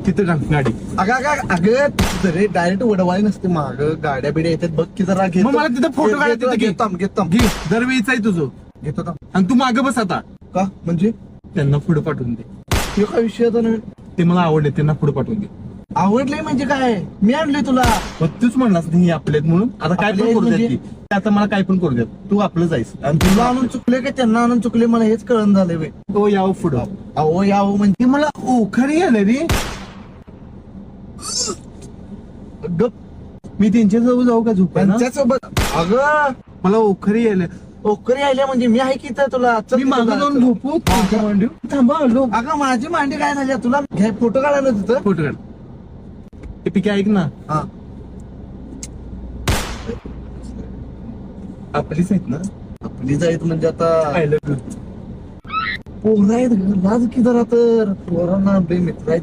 तिथं टाक गाडी. अगं रे डायरेक्ट वडवाई नसते माग गाड्या बिड्या येतात बघ की जरा मग मला तिथं फोटो काढायचे होते. घेतो घे दरवेळीच आहे तुझं. घेतो आणि तू मागं बस आता. का म्हणजे त्यांना पुढे पाठवून दे. हे काय विषय होता नवीन ते मला आवडले, त्यांना पुढे पाठवून दे. आवडलंय म्हणजे काय मी आणलंय तुला मग तूच म्हणलास नाही आपलेत म्हणून. आता काय पण आपले करू देत म्हणजे? की. ते आता मला काय पण करू देत. तू आपलं जायस आणि तुला आणून चुकले का त्यांना आणून चुकले मला हेच कळण झालंय बे. तो यावं पुढं. अहो यावं म्हणजे ते मला ओखरी आलं रे. गप मी त्यांच्या जवळ जाऊ का झोपायला? त्यांच्यासोबत अगं मला ओखरी आलं. ओकरी आल्या म्हणजे मी आहे की इथं तुला चल मी तिथं मागं जा. जाऊन झोपू तुमच्या मांडीवर? थांबा आलो. अगं माझी मांडी काय झाली तुला घ्या फोटो काढायला तिथं फोटो काढ. ते पिके ऐक ना, हा आपलीच आहेत ना. आपली जायत म्हणजे आता आय लव्ह यू. पोरं आहेत लाज की जरा तर पोरांना मित्र आहेत